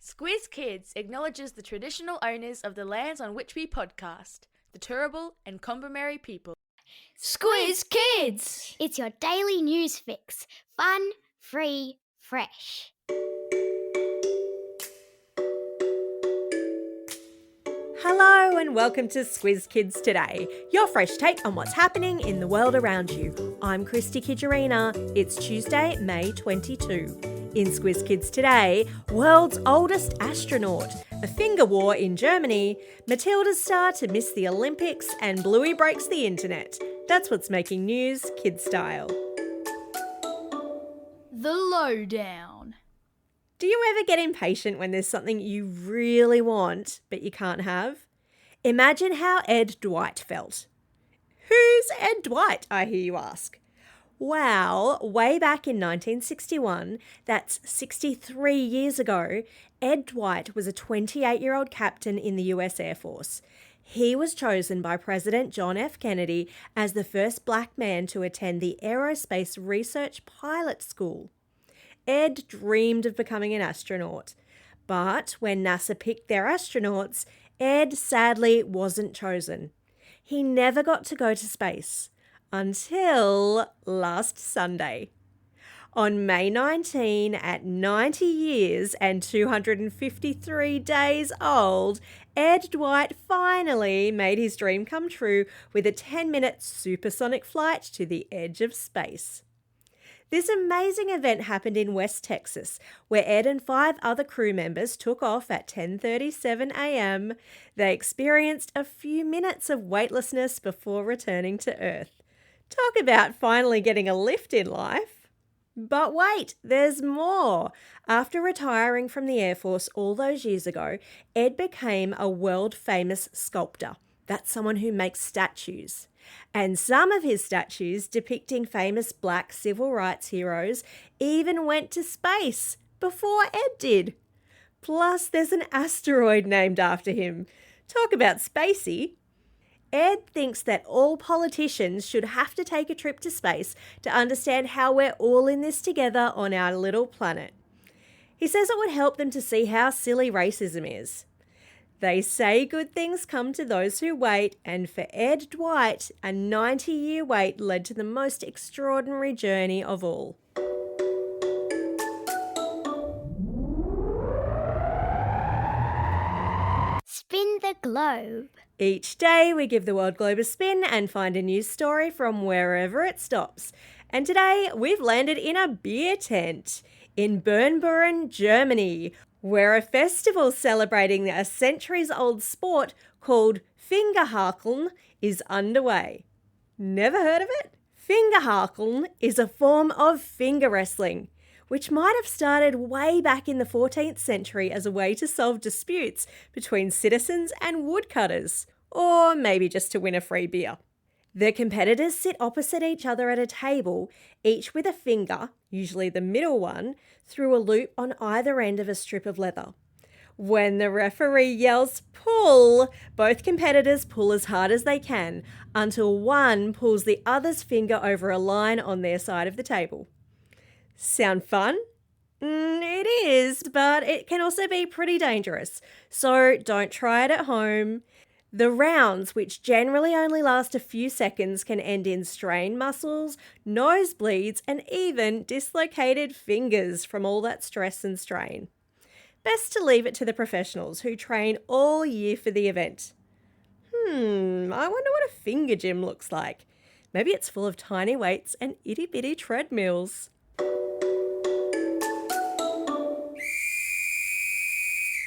Squiz Kids acknowledges the traditional owners of the lands on which we podcast, the Turrbal and Kombumerri people. Squiz Kids! It's your daily news fix. Fun, free, fresh. Hello and welcome to Squiz Kids Today, your fresh take on what's happening in the world around you. I'm Christy Kijarina. It's Tuesday, May 22. In Squiz Kids Today, world's oldest astronaut, a finger war in Germany, Matildas star to miss the Olympics, and Bluey breaks the internet. That's what's making news kid style. The Lowdown. Do you ever get impatient when there's something you really want but you can't have? Imagine how Ed Dwight felt. Who's Ed Dwight, I hear you ask? Well, way back in 1961, that's 63 years ago, Ed Dwight was a 28-year-old captain in the US Air Force. He was chosen by President John F. Kennedy as the first black man to attend the Aerospace Research Pilot School. Ed dreamed of becoming an astronaut, but when NASA picked their astronauts, Ed sadly wasn't chosen. He never got to go to space until last Sunday. On May 19, at 90 years and 253 days old, Ed Dwight finally made his dream come true with a 10-minute supersonic flight to the edge of space. This amazing event happened in West Texas, where Ed and 5 other crew members took off at 10:37 a.m. They experienced a few minutes of weightlessness before returning to Earth. Talk about finally getting a lift in life. But wait, there's more. After retiring from the Air Force all those years ago, Ed became a world-famous sculptor. That's someone who makes statues. And some of his statues depicting famous black civil rights heroes even went to space before Ed did. Plus, there's an asteroid named after him. Talk about spacey. Ed thinks that all politicians should have to take a trip to space to understand how we're all in this together on our little planet. He says it would help them to see how silly racism is. They say good things come to those who wait, and for Ed Dwight, a 90-year wait led to the most extraordinary journey of all. Spin the globe. Each day we give the world globe a spin and find a news story from wherever it stops. And today we've landed in a beer tent in Bernburg, Germany, where a festival celebrating a centuries-old sport called Fingerhakeln is underway. Never heard of it? Fingerhakeln is a form of finger wrestling, which might have started way back in the 14th century as a way to solve disputes between citizens and woodcutters, or maybe just to win a free beer. The competitors sit opposite each other at a table, each with a finger, usually the middle one, through a loop on either end of a strip of leather. When the referee yells pull, both competitors pull as hard as they can until one pulls the other's finger over a line on their side of the table. Sound fun? It is, but it can also be pretty dangerous, so don't try it at home. The rounds, which generally only last a few seconds, can end in strained muscles, nosebleeds, and even dislocated fingers from all that stress and strain. Best to leave it to the professionals who train all year for the event. I wonder what a finger gym looks like. Maybe it's full of tiny weights and itty-bitty treadmills.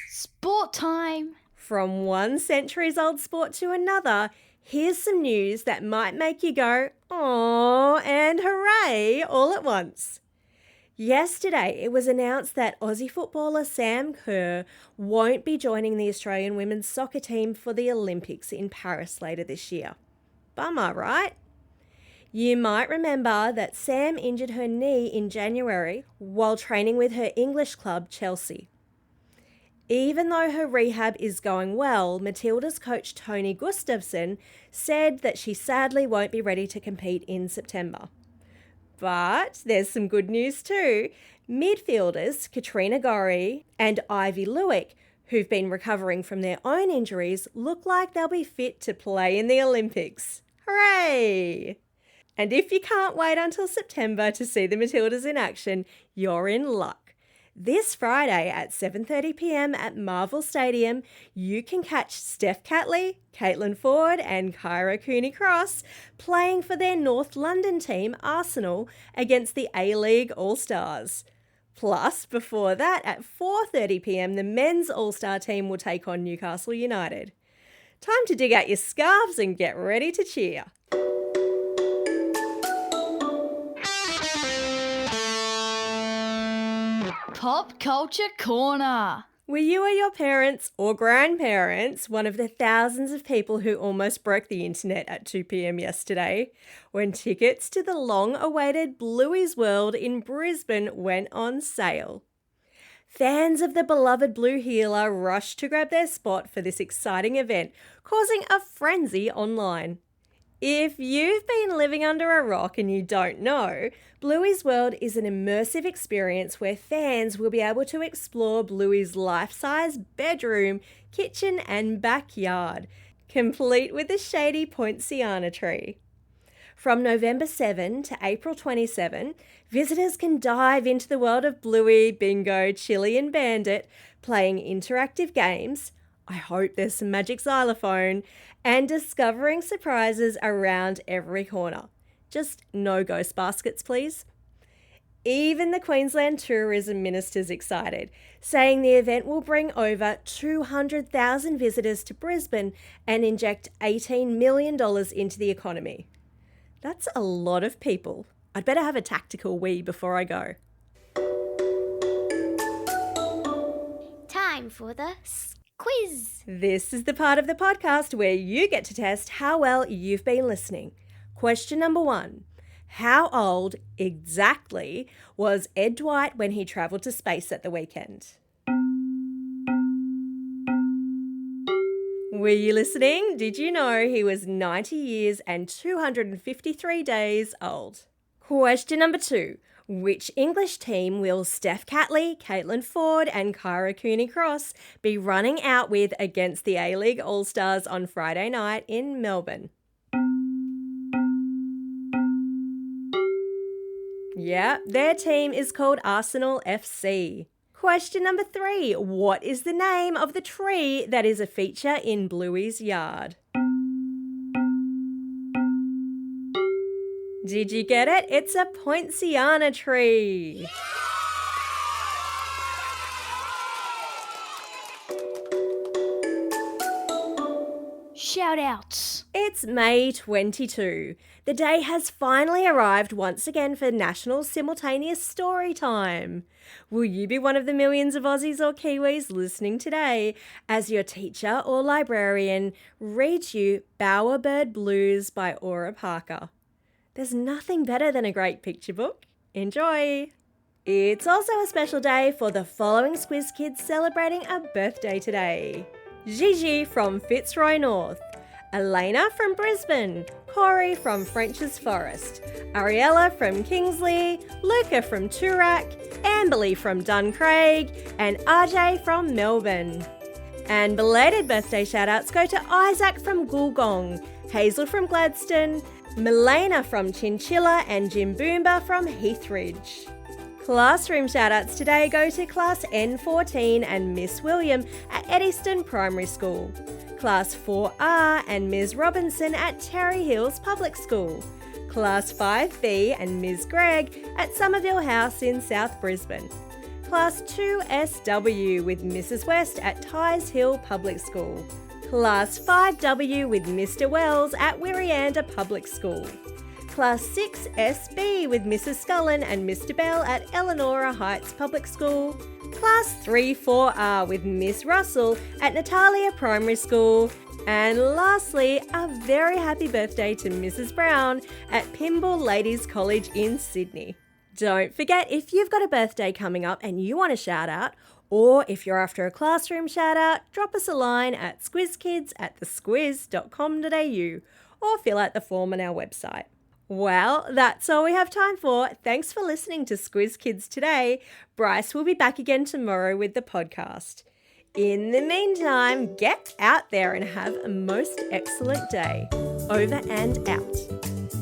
Sport time. From one centuries-old sport to another, here's some news that might make you go, "Aww," and "hooray" all at once. Yesterday, it was announced that Aussie footballer Sam Kerr won't be joining the Australian women's soccer team for the Olympics in Paris later this year. Bummer, right? You might remember that Sam injured her knee in January while training with her English club, Chelsea. Even though her rehab is going well, Matildas coach Tony Gustafsson said that she sadly won't be ready to compete in September. But there's some good news too. Midfielders Katrina Gorry and Ivy Lewick, who've been recovering from their own injuries, look like they'll be fit to play in the Olympics. Hooray! And if you can't wait until September to see the Matildas in action, you're in luck. This Friday at 7:30pm at Marvel Stadium, you can catch Steph Catley, Caitlin Ford and Kyra Cooney-Cross playing for their North London team Arsenal against the A-League All-Stars. Plus, before that, at 4:30pm, the men's All-Star team will take on Newcastle United. Time to dig out your scarves and get ready to cheer. Pop Culture Corner. Were you or your parents or grandparents one of the thousands of people who almost broke the internet at 2pm yesterday when tickets to the long-awaited Bluey's World in Brisbane went on sale? Fans of the beloved blue healer rushed to grab their spot for this exciting event, causing a frenzy online. If you've been living under a rock and you don't know, Bluey's World is an immersive experience where fans will be able to explore Bluey's life-size bedroom, kitchen and backyard, complete with the shady poinciana tree. From November 7 to April 27, visitors can dive into the world of Bluey, Bingo, Chili and Bandit, playing interactive games, I hope there's some magic xylophone, and discovering surprises around every corner. Just no ghost baskets, please. Even the Queensland Tourism Minister's excited, saying the event will bring over 200,000 visitors to Brisbane and inject $18 million into the economy. That's a lot of people. I'd better have a tactical wee before I go. Time for the quiz. This is the part of the podcast where you get to test how well you've been listening. Question number 1. How old exactly was Ed Dwight when he travelled to space at the weekend? Were you listening? Did you know he was 90 years and 253 days old? Question number 2. Which English team will Steph Catley, Caitlin Ford and Kyra Cooney-Cross be running out with against the A-League All-Stars on Friday night in Melbourne? Yeah, their team is called Arsenal FC. Question number 3. What is the name of the tree that is a feature in Bluey's yard? Did you get it? It's a poinciana tree. Shout outs. It's May 22. The day has finally arrived once again for National Simultaneous Story Time. Will you be one of the millions of Aussies or Kiwis listening today as your teacher or librarian reads you Bowerbird Blues by Aura Parker? There's nothing better than a great picture book. Enjoy! It's also a special day for the following Squiz Kids celebrating a birthday today. Gigi from Fitzroy North, Elena from Brisbane, Corey from French's Forest, Ariella from Kingsley, Luca from Toorak, Amberly from Duncraig, and RJ from Melbourne. And belated birthday shout-outs go to Isaac from Goolgong, Hazel from Gladstone, Milena from Chinchilla and Jim Boomba from Heathridge. Classroom shout-outs today go to Class N14 and Miss William at Eddystone Primary School, Class 4R and Ms Robinson at Terry Hills Public School, Class 5B and Ms Gregg at Somerville House in South Brisbane, Class 2SW with Mrs West at Ties Hill Public School, Class 5W with Mr Wells at Wirianda Public School, Class 6SB with Mrs Scullen and Mr Bell at Eleanora Heights Public School, Class 3-4R with Miss Russell at Natalia Primary School, and lastly, a very happy birthday to Mrs Brown at Pymble Ladies College in Sydney. Don't forget, if you've got a birthday coming up and you want a shout out, or if you're after a classroom shout out, drop us a line at squizkids@thesquiz.com.au or fill out the form on our website. Well, that's all we have time for. Thanks for listening to Squiz Kids today. Bryce will be back again tomorrow with the podcast. In the meantime, get out there and have a most excellent day. Over and out.